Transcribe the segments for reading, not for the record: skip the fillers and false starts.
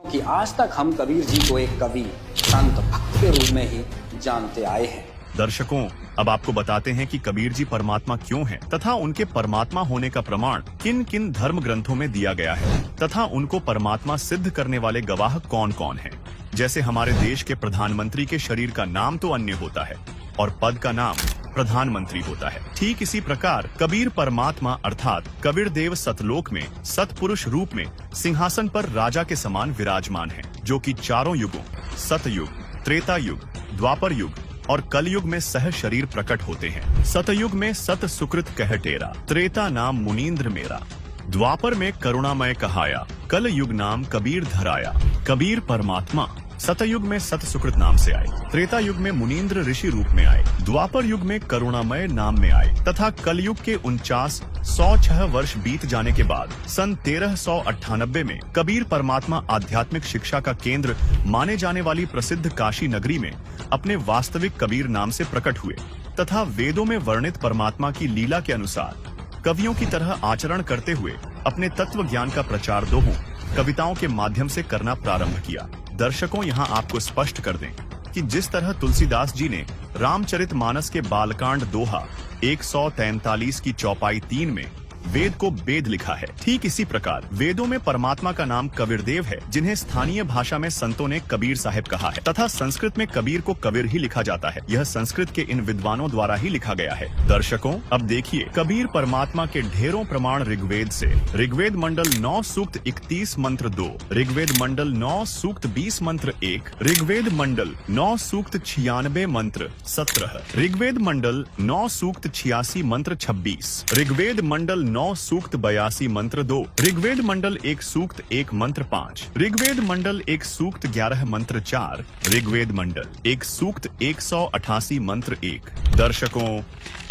कि आज तक हम कबीर जी को एक कवि, संत, भक्त के रूप में ही जानते आए हैं। दर्शकों, अब आपको बताते हैं कि कबीर जी परमात्मा क्यों हैं तथा उनके परमात्मा होने का प्रमाण किन किन धर्म ग्रंथों में दिया गया है तथा उनको परमात्मा सिद्ध करने वाले गवाह कौन कौन हैं। जैसे हमारे देश के प्रधानमंत्री के शरीर का नाम तो अन्य होता है और पद का नाम प्रधानमंत्री होता है, ठीक इसी प्रकार कबीर परमात्मा अर्थात कबीर देव सतलोक में सतपुरुष रूप में सिंहासन पर राजा के समान विराजमान हैं, जो कि चारों युगों सतयुग, त्रेता युग, द्वापर युग और कलयुग में सह शरीर प्रकट होते हैं। सतयुग में सत सुकृत कह टेरा, त्रेता नाम मुनीन्द्र मेरा, द्वापर में करुणामय कहाया, कल युग नाम कबीर धराया। कबीर परमात्मा सतयुग में सत सुकृत नाम से आए, त्रेता युग में मुनीन्द्र ऋषि रूप में आए, द्वापर युग में करुणामय नाम में आए तथा कलयुग के 49,106 वर्ष बीत जाने के बाद सन 1398 में कबीर परमात्मा आध्यात्मिक शिक्षा का केंद्र माने जाने वाली प्रसिद्ध काशी नगरी में अपने वास्तविक कबीर नाम से प्रकट हुए तथा वेदों में वर्णित परमात्मा की लीला के अनुसार कवियों की तरह आचरण करते हुए अपने तत्व ज्ञान का प्रचार दोहों कविताओं के माध्यम से करना प्रारंभ किया। दर्शकों, यहाँ आपको स्पष्ट कर दें कि जिस तरह तुलसीदास जी ने रामचरितमानस के बालकांड दोहा 143 की चौपाई 3 में वेद को वेद लिखा है, ठीक इसी प्रकार वेदों में परमात्मा का नाम कबीरदेव है, जिन्हें स्थानीय भाषा में संतों ने कबीर साहिब कहा है तथा संस्कृत में कबीर को कबीर ही लिखा जाता है। यह संस्कृत के इन विद्वानों द्वारा ही लिखा गया है। दर्शकों, अब देखिए कबीर परमात्मा के ढेरों प्रमाण ऋग्वेद से। ऋग्वेद मंडल 9 सूक्त 31 मंत्र 2, ऋग्वेद मंडल 9 सूक्त 20 मंत्र 1, ऋग्वेद मंडल 9 सूक्त 96 मंत्र 17, ऋग्वेद मंडल 9 सूक्त 86 मंत्र 26, ऋग्वेद मंडल 9 सूक्त 82 मंत्र 2, ऋग्वेद मंडल 1 सूक्त 1 मंत्र 5, ऋग्वेद मंडल 1 सूक्त 11 मंत्र 4, ऋग्वेद मंडल 1 सूक्त 188 मंत्र 1। दर्शकों,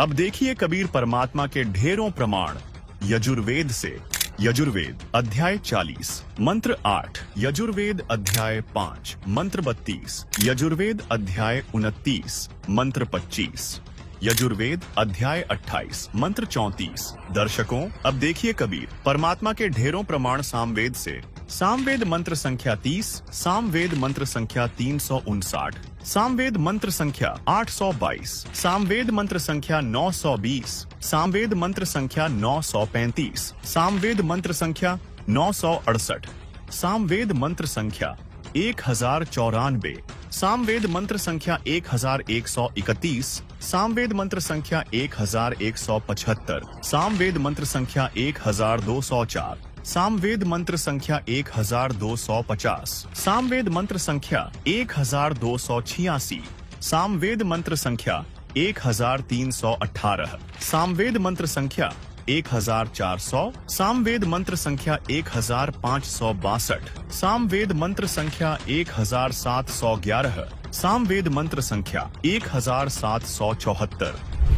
अब देखिए कबीर परमात्मा के ढेरों प्रमाण यजुर्वेद से। यजुर्वेद अध्याय 40 मंत्र 8, यजुर्वेद अध्याय 5 मंत्र 32, यजुर्वेद अध्याय 29 मंत्र 25, यजुर्वेद अध्याय 28 मंत्र 34। दर्शकों, अब देखिए कबीर परमात्मा के ढेरों प्रमाण सामवेद से। सामवेद मंत्र संख्या 30, सामवेद मंत्र संख्या 359, सामवेद मंत्र संख्या 822, सामवेद मंत्र संख्या 920, सामवेद मंत्र संख्या 935, सामवेद मंत्र संख्या 968, सामवेद मंत्र संख्या 1094, सामवेद मंत्र संख्या 1131, सामवेद मंत्र संख्या 1175, सामवेद मंत्र संख्या 1204, सामवेद मंत्र संख्या 1250, सामवेद मंत्र संख्या 1286, सामवेद मंत्र संख्या 1318, सामवेद मंत्र संख्या 1400, सामवेद मंत्र संख्या 1562, सामवेद मंत्र संख्या 1711, सामवेद मंत्र संख्या 1774।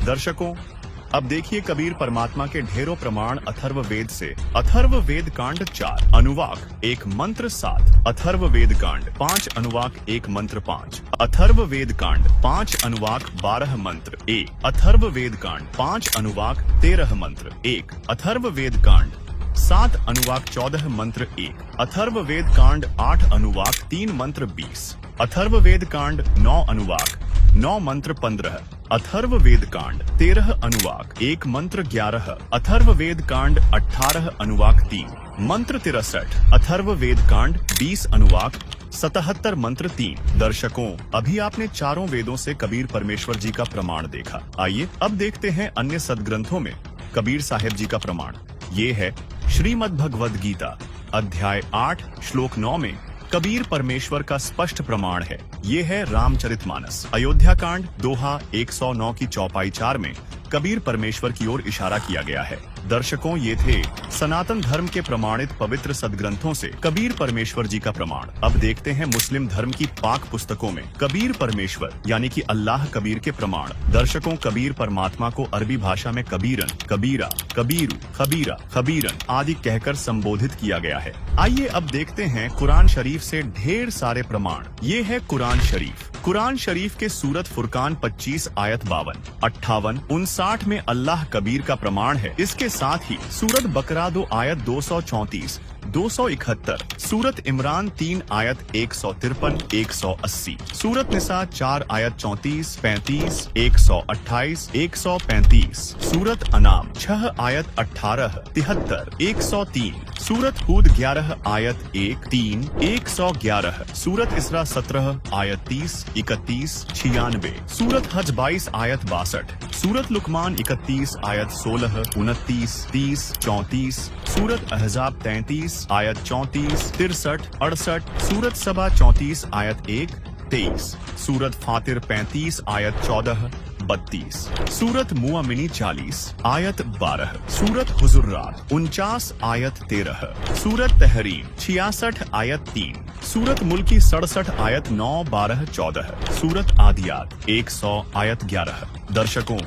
दर्शकों, अब देखिए कबीर परमात्मा के ढेरों प्रमाण अथर्व वेद से। अथर्व वेद कांड 4 अनुवाक 1 मंत्र 7, अथर्व वेद कांड 5 अनुवाक 1 मंत्र 5, अथर्व वेद कांड 5 अनुवाक 12 मंत्र 1, अथर्व वेद कांड 5 अनुवाक 13 मंत्र 1, अथर्व वेद कांड 7 अनुवाक 14 मंत्र 1, अथर्व वेद कांड 8 अनुवाक 3 मंत्र 20, अथर्व वेद कांड 9 अनुवाक 9 मंत्र 15, अथर्व वेद कांड 13 अनुवाक 1 मंत्र 11, अथर्व वेद कांड 18 अनुवाक 3 मंत्र 63, अथर्व वेद कांड 20 अनुवाक 77 मंत्र 3। दर्शकों, अभी आपने चारों वेदों से कबीर परमेश्वर जी का प्रमाण देखा। आइए अब देखते हैं अन्य सदग्रंथों में कबीर साहिब जी का प्रमाण। ये है श्रीमद् भगवद गीता अध्याय 8 श्लोक 9 में कबीर परमेश्वर का स्पष्ट प्रमाण है। ये है रामचरितमानस अयोध्या कांड दोहा 109 की चौपाई 4 में कबीर परमेश्वर की ओर इशारा किया गया है। दर्शकों, ये थे सनातन धर्म के प्रमाणित पवित्र सदग्रंथों से कबीर परमेश्वर जी का प्रमाण। अब देखते हैं मुस्लिम धर्म की पाक पुस्तकों में कबीर परमेश्वर यानी कि अल्लाह कबीर के प्रमाण। दर्शकों, कबीर परमात्मा को अरबी भाषा में कबीरन, कबीरा, कबीरू, खबीरा, खबीरन आदि कहकर संबोधित किया गया है। आइए अब देखते हैं कुरान शरीफ से ढेर सारे प्रमाण। ये है कुरान शरीफ। कुरान शरीफ के सूरत फुरकान 25 आयत 52, 58, 59 में अल्लाह कबीर का प्रमाण है। इसके साथ ही सूरत बकरा 2 आयत 234 271, सूरत इमरान 3 आयत 153, 180, सूरत निसा 4 आयत 34, 35, 128, 135, सूरत अनाम 6 आयत 18, 73, 103, सूरत हूद 11 आयत 1, 3, 111, सूरत इसरा 17 आयत 30, 31, 96, सूरत हज 22 आयत 62, सूरत लुकमान 31 आयत 16, 29, 30, 34, सूरत अहजाब 33 आयत 34, 63, 68, सूरत सबा 34 आयत 1, 23, सूरत फातिर 35 आयत 14, 32, सूरत मुआमिनी 40 आयत 12, सूरत हुजुर्रात 49 आयत 13, सूरत तहरीम 66 आयत 3, सूरत मुल्की 67 आयत 9, 12, 14, सूरत आदियात 100 आयत 11। दर्शकों,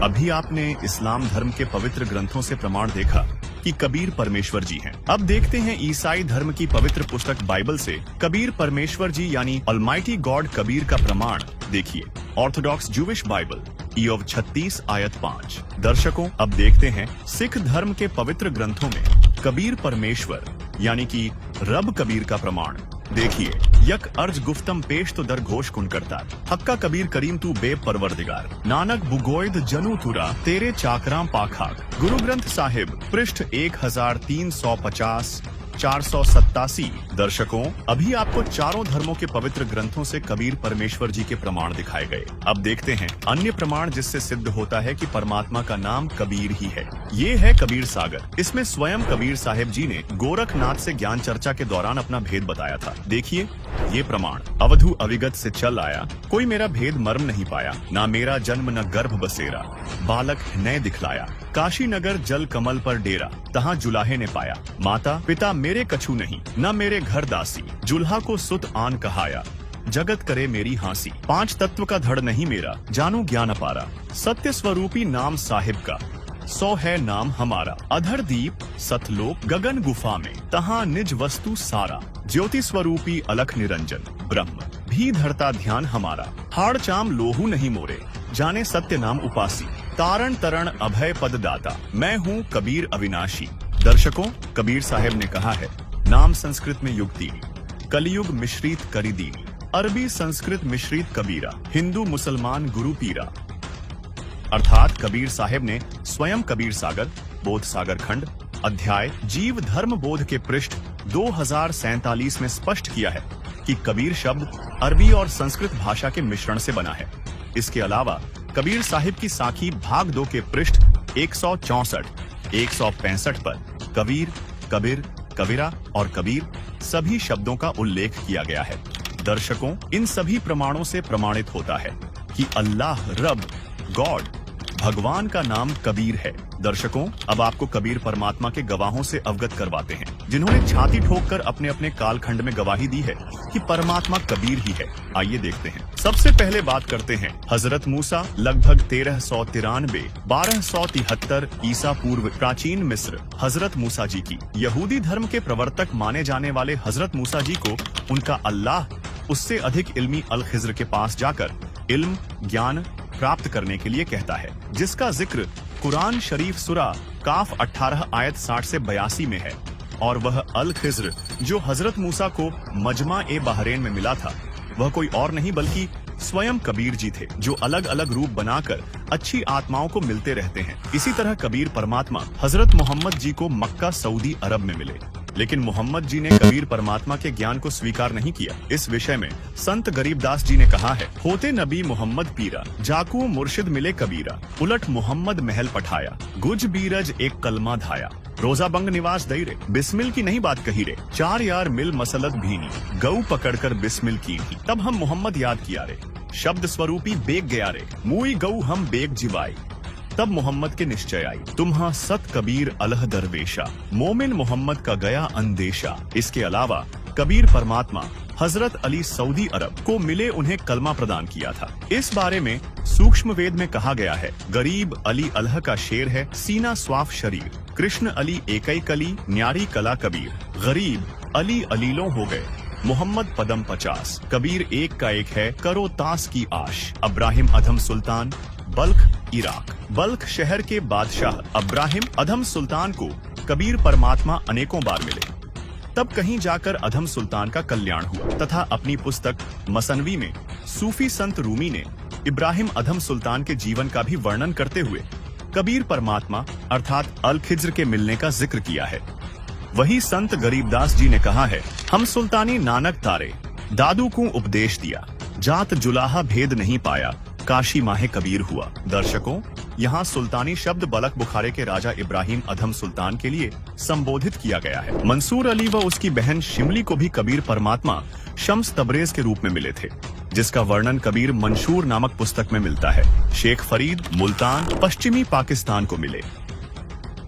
अभी आपने इस्लाम धर्म के पवित्र ग्रंथों से प्रमाण देखा कि कबीर परमेश्वर जी हैं। अब देखते हैं ईसाई धर्म की पवित्र पुस्तक बाइबल से कबीर परमेश्वर जी यानी ऑलमाइटी गॉड कबीर का प्रमाण देखिए। ऑर्थोडॉक्स जूविश बाइबल ईयोब 36 आयत 5। दर्शकों, अब देखते हैं सिख धर्म के पवित्र ग्रंथों में कबीर परमेश्वर यानी कि रब कबीर का प्रमाण देखिए। यक अर्ज गुफ्तम पेश तो दर घोष कुन करता, हक्का कबीर करीम तू बे परवरदिगार, नानक बुगोयद जनु तुरा तेरे चाकराम पाखाक। गुरु ग्रंथ साहिब पृष्ठ 1350, 487। दर्शकों, अभी आपको चारों धर्मों के पवित्र ग्रंथों से कबीर परमेश्वर जी के प्रमाण दिखाए गए। अब देखते हैं अन्य प्रमाण जिससे सिद्ध होता है कि परमात्मा का नाम कबीर ही है। ये है कबीर सागर। इसमें स्वयं कबीर साहिब जी ने गोरखनाथ से ज्ञान चर्चा के दौरान अपना भेद बताया था। देखिए ये प्रमाण। अवधु अविगत से चल आया, कोई मेरा भेद मर्म नहीं पाया, ना मेरा जन्म न गर्भ बसेरा, बालक नए दिखलाया, काशी नगर जल कमल पर डेरा, तहाँ जुलाहे ने पाया, माता पिता मेरे कछु नहीं, न मेरे घर दासी, जुल्हा को सुत आन कहाया, जगत करे मेरी हांसी, 5 तत्व का धड़ नहीं मेरा, जानू ज्ञान अपारा, सत्य स्वरूपी नाम साहिब का, 100 है नाम हमारा, अधर दीप सतलोक गगन गुफा में, तहाँ निज वस्तु सारा, ज्योति स्वरूपी अलख निरंजन, ब्रह्म भी धरता ध्यान हमारा, हाड़ चाम लोहू नहीं मोरे, जाने सत्य नाम उपासी, तारण तरण अभय पद दाता, मैं हूँ कबीर अविनाशी। दर्शकों, कबीर साहब ने कहा है, नाम संस्कृत में युक्ति, कलयुग मिश्रित करीदी, अरबी संस्कृत मिश्रित कबीरा, हिंदू मुसलमान गुरु पीरा। अर्थात कबीर साहब ने स्वयं कबीर सागर, बोध सागर खंड, अध्याय जीव धर्म बोध के पृष्ठ 2047 में स्पष्ट किया है कि कबीर शब्द अरबी और संस्कृत भाषा के मिश्रण से बना है। इसके अलावा कबीर साहिब की साखी भाग 2 के पृष्ठ 164, 165 पर कबीर, कबीर, कबीरा और कबीर सभी शब्दों का उल्लेख किया गया है। दर्शकों, इन सभी प्रमाणों से प्रमाणित होता है कि अल्लाह रब गॉड भगवान का नाम कबीर है। दर्शकों, अब आपको कबीर परमात्मा के गवाहों से अवगत करवाते हैं, जिन्होंने छाती ठोककर अपने अपने कालखंड में गवाही दी है कि परमात्मा कबीर ही है। आइए देखते हैं। सबसे पहले बात करते हैं हजरत मूसा लगभग 1393 1273 ईसा पूर्व प्राचीन मिस्र हजरत मूसा जी की। यहूदी धर्म के प्रवर्तक माने जाने वाले हजरत मूसा जी को उनका अल्लाह उससे अधिक इल्मी अल खिज्र के पास जाकर इल्म ज्ञान प्राप्त करने के लिए कहता है, जिसका जिक्र कुरान शरीफ सुरा काफ 18 आयत 60 से 82 में है। और वह अल खिज्र जो हजरत मूसा को मजमा ए बहरेन में मिला था, वह कोई और नहीं बल्कि स्वयं कबीर जी थे, जो अलग अलग रूप बनाकर अच्छी आत्माओं को मिलते रहते हैं। इसी तरह कबीर परमात्मा हजरत मोहम्मद जी को मक्का सऊदी अरब में मिले, लेकिन मोहम्मद जी ने कबीर परमात्मा के ज्ञान को स्वीकार नहीं किया। इस विषय में संत गरीबदास जी ने कहा है, होते नबी मोहम्मद पीरा, जाकू मुर्शिद मिले कबीरा, उलट मोहम्मद महल पठाया, गुज बीरज एक कलमा धाया, रोजा बंग निवास दई रे, बिस्मिल की नहीं बात कही रे, 4 यार मिल मसलत भीनी, गऊ पकड़कर बिस्मिल की, तब हम मोहम्मद याद किया रे, शब्द स्वरूपी बेग गया रे, मुई गऊ हम बेग जिवाई, तब मोहम्मद के निश्चय आई, तुम्हा सत कबीर अलह दरवेशा, मोमिन मोहम्मद का गया अंदेशा। इसके अलावा कबीर परमात्मा हजरत अली सऊदी अरब को मिले, उन्हें कलमा प्रदान किया था। इस बारे में सूक्ष्म वेद में कहा गया है, गरीब अली अलह का शेर है, सीना स्वाफ शरीर, कृष्ण अली एकई कली, न्यारी कला कबीर, गरीब अली अलीलों हो गए, मोहम्मद पदम 50, कबीर एक का एक है, करो तास की आश। अब्राहिम अधम सुल्तान, बल्ख इराक। बल्ख शहर के बादशाह अब्राहिम अधम सुल्तान को कबीर परमात्मा अनेकों बार मिले। तब कहीं जाकर अधम सुल्तान का कल्याण हुआ तथा अपनी पुस्तक मसनवी में सूफी संत रूमी ने इब्राहिम अधम सुल्तान के जीवन का भी वर्णन करते हुए कबीर परमात्मा अर्थात अल खिज्र के मिलने का जिक्र किया है। वही संत गरीबदास जी ने कहा है, हम सुल्तानी नानक तारे दादू को उपदेश दिया, जात जुलाहा भेद नहीं पाया, काशी माहे कबीर हुआ। दर्शकों, यहाँ सुल्तानी शब्द बलख बुखारे के राजा इब्राहिम अधम सुल्तान के लिए संबोधित किया गया है। मंसूर अली व उसकी बहन शिमली को भी कबीर परमात्मा शम्स तबरेज के रूप में मिले थे, जिसका वर्णन कबीर मंशूर नामक पुस्तक में मिलता है। शेख फरीद मुल्तान पश्चिमी पाकिस्तान को मिले।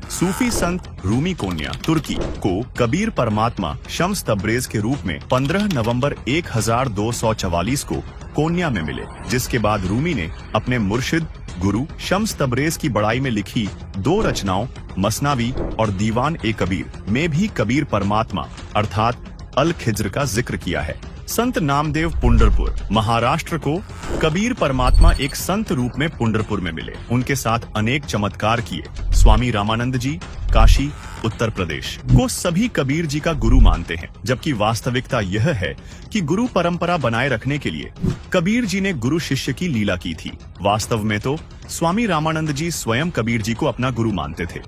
सूफी संत रूमी कोन्या तुर्की को कबीर परमात्मा शम्स तबरेज के रूप में 15 नवंबर 1244 को कोन्या में मिले, जिसके बाद रूमी ने अपने मुर्शिद गुरु शम्स तबरेज की बड़ाई में लिखी 2 रचनाओं मसनावी और दीवान ए कबीर में भी कबीर परमात्मा अर्थात अल खिज्र का जिक्र किया है। संत नामदेव पुंडरपुर महाराष्ट्र को कबीर परमात्मा एक संत रूप में पुंडरपुर में मिले। उनके साथ अनेक चमत्कार किए। स्वामी रामानंद जी काशी उत्तर प्रदेश को सभी कबीर जी का गुरु मानते हैं, जबकि वास्तविकता यह है कि गुरु परंपरा बनाए रखने के लिए कबीर जी ने गुरु शिष्य की लीला की थी। वास्तव में तो स्वामी रामानंद जी स्वयं कबीर जी को अपना गुरु मानते थे।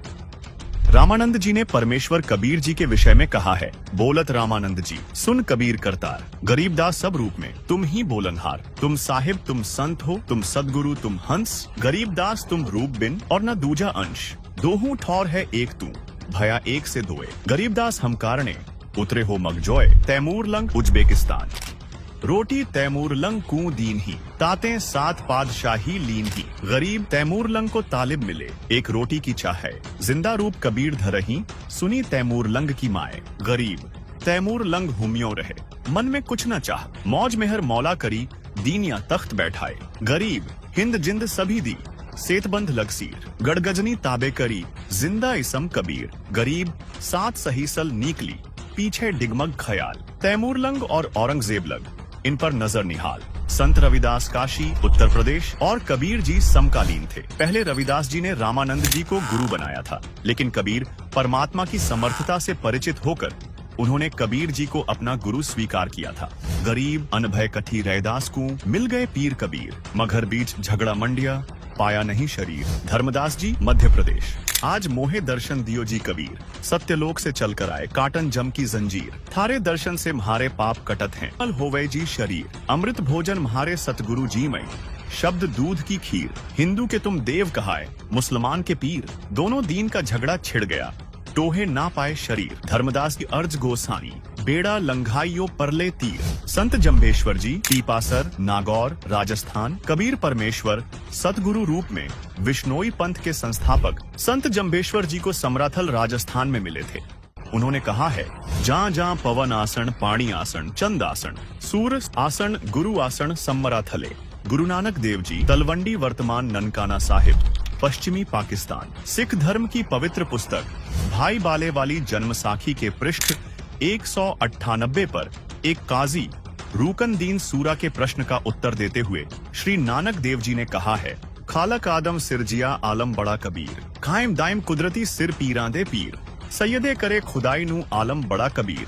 रामानंद जी ने परमेश्वर कबीर जी के विषय में कहा है, बोलत रामानंद जी सुन कबीर करतार, गरीबदास सब रूप में तुम ही बोलनहार, तुम साहिब तुम संत हो, तुम सदगुरु तुम हंस, गरीबदास तुम रूप बिन और न दूजा अंश, दोहू ठौर है एक तू, भया एक से दोए, गरीबदास हम कारणे उतरे हो मगजोय, तैमूर लंग उज्बेकिस्तान, रोटी तैमूर लंग कू दीन ही, ताते सात पादशाही लीन ही, गरीब तैमूर लंग को तालिब मिले, एक रोटी की चाह है, जिंदा रूप कबीर धरही, सुनी तैमूर लंग की माए, गरीब तैमूर लंग हुमियों रहे, मन में कुछ न चाह, मौज मेहर मौला करी, दीनिया तख्त बैठाए, गरीब हिंद जिंद सभी दी, सेतबंद लगसीर, गड़गजनी ताबे करी, जिंदा इसम कबीर, गरीब सात सहीसल नीकली, पीछे डिगमग खयाल, तैमूर लंग और औरंगजेब लंग, इन पर नजर निहाल। संत रविदास काशी उत्तर प्रदेश और कबीर जी समकालीन थे। पहले रविदास जी ने रामानंद जी को गुरु बनाया था, लेकिन कबीर परमात्मा की समर्थता से परिचित होकर उन्होंने कबीर जी को अपना गुरु स्वीकार किया था। गरीब अनभय कठी रैदास को मिल गए पीर कबीर, मगर बीच झगड़ा मंडिया पाया नहीं शरीर। धर्मदास जी मध्य प्रदेश। आज मोहे दर्शन दियो जी कबीर, सत्यलोक से चलकर आए काटन जम की जंजीर, थारे दर्शन से म्हारे पाप कटत हैं, कल होवे जी शरीर, अमृत भोजन म्हारे सतगुरु जी मई, शब्द दूध की खीर, हिंदू के तुम देव कहाए, मुसलमान के पीर, दोनों दीन का झगड़ा छिड़ गया, टोहे ना पाए शरीर। धर्मदास की अर्ज गोसानी, बेड़ा लंघाइयो परले तीर। संत जम्बेश्वर जी पीपासर नागौर राजस्थान। कबीर परमेश्वर सतगुरु रूप में विश्नोई पंथ के संस्थापक संत जम्बेश्वर जी को समराथल राजस्थान में मिले थे। उन्होंने कहा है, जहाँ जहाँ पवन आसन पाणी आसन चंद आसन सूर आसन गुरु आसन समराथले। गुरु नानक देव जी तलवंडी वर्तमान ननकाना साहिब पश्चिमी पाकिस्तान। सिख धर्म की पवित्र पुस्तक भाई बाले वाली जन्म साखी के पृष्ठ 198 पर एक काजी रूकनदीन सूरा के प्रश्न का उत्तर देते हुए श्री नानक देव जी ने कहा है, खालक आदम सिरजिया आलम बड़ा कबीर, कायम दायम कुदरती सिर पीरां दे पीर, सैयदे करे खुदाई नू आलम बड़ा कबीर।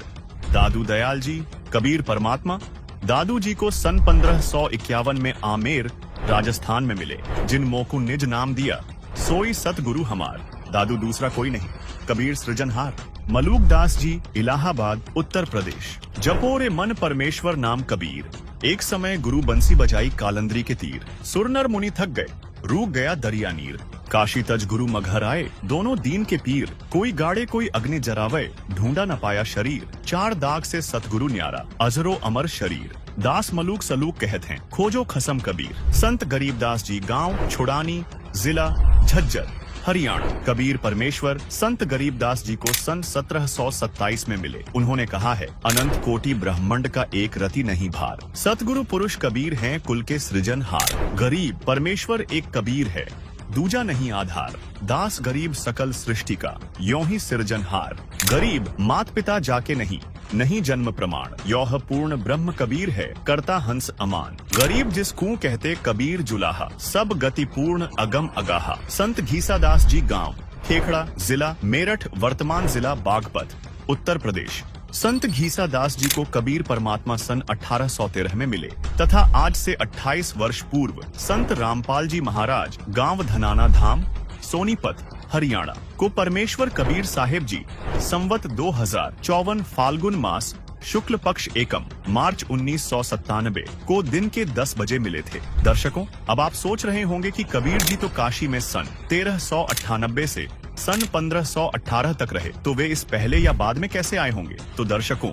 दादू दयाल जी कबीर परमात्मा दादू जी को सन 1551 में आमेर राजस्थान में मिले, जिन मोकू निज नाम दिया सोई सतगुरु हमार। दादू दूसरा कोई नहीं, कबीर सृजनहार। मलूक दास जी इलाहाबाद उत्तर प्रदेश। जपोरे मन परमेश्वर नाम कबीर, एक समय गुरु बंसी बजाई कालंदरी के तीर, सुरनर मुनि थक गए रूक गया दरिया नीर। काशी तज गुरु मघर आए दोनों दीन के पीर, कोई गाड़े कोई अग्नि जरावे ढूंढा न पाया शरीर। चार दाग से सतगुरु न्यारा अजरो अमर शरीर, दास मलूक सलूक कहत हैं खोजो खसम कबीर। संत गरीबदास जी गांव छुड़ानी जिला झज्जर हरियाणा। कबीर परमेश्वर संत गरीबदास जी को सन 1727 में मिले। उन्होंने कहा है, अनंत कोटि ब्रह्मांड का एक रति नहीं भार, सतगुरु पुरुष कबीर हैं कुल के सृजनहार। गरीब परमेश्वर एक कबीर है दूजा नहीं आधार, दास गरीब सकल सृष्टि का यों ही सृजनहार। गरीब मात पिता जाके नहीं नहीं जन्म प्रमाण, यौह पूर्ण ब्रह्म कबीर है करता हंस अमान। गरीब जिसको कहते कबीर जुलाहा, सब गति पूर्ण अगम अगाहा। संत घीसादास जी गांव खेखड़ा जिला मेरठ वर्तमान जिला बागपत उत्तर प्रदेश। संत घीसा दास जी को कबीर परमात्मा सन 1813 में मिले तथा आज से 28 वर्ष पूर्व संत रामपाल जी महाराज गांव धनाना धाम सोनीपत हरियाणा को परमेश्वर कबीर साहेब जी संवत 2054 फाल्गुन मास शुक्ल पक्ष एकम मार्च 1997 को दिन के 10 बजे मिले थे। दर्शकों, अब आप सोच रहे होंगे कि कबीर जी तो काशी में सन 1398 से सन 1518 तक रहे, तो वे इस पहले या बाद में कैसे आए होंगे? तो दर्शकों,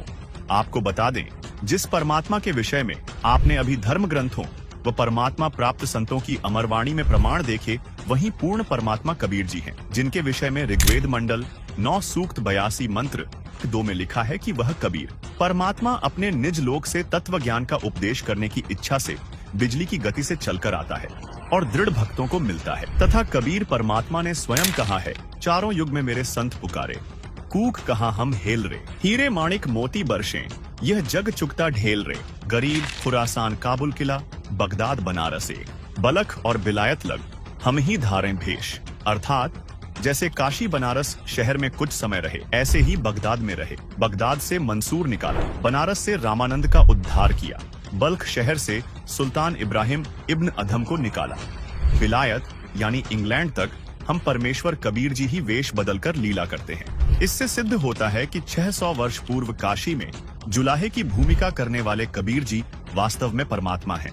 आपको बता दें, जिस परमात्मा के विषय में आपने अभी धर्म ग्रंथों व परमात्मा प्राप्त संतों की अमरवाणी में प्रमाण देखे, वही पूर्ण परमात्मा कबीर जी हैं, जिनके विषय में ऋग्वेद मंडल 9 सूक्त 82 मंत्र 2 में लिखा है कि वह कबीर परमात्मा अपने निज लोक से तत्व ज्ञान का उपदेश करने की इच्छा से बिजली की गति से चलकर आता है और दृढ़ भक्तों को मिलता है। तथा कबीर परमात्मा ने स्वयं कहा है, चारों युग में मेरे संत पुकारे, कूक कहा हम हेल रे, हीरे माणिक मोती बरसें, यह जग चुकता ढेल रे, गरीब खुरासान काबुल किला, बगदाद बनारस एक, बलख और बिलायत लग, हम ही धारें भेष। अर्थात जैसे काशी बनारस शहर में कुछ समय रहे, ऐसे ही बगदाद में रहे। बगदाद से मंसूर निकाला, बनारस से रामानंद का उद्धार किया, बल्ख शहर से सुल्तान इब्राहिम इब्न अधम को निकाला, बिलायत यानी इंग्लैंड तक हम परमेश्वर कबीर जी ही वेश बदलकर लीला करते हैं। इससे सिद्ध होता है कि 600 वर्ष पूर्व काशी में जुलाहे की भूमिका करने वाले कबीर जी वास्तव में परमात्मा हैं।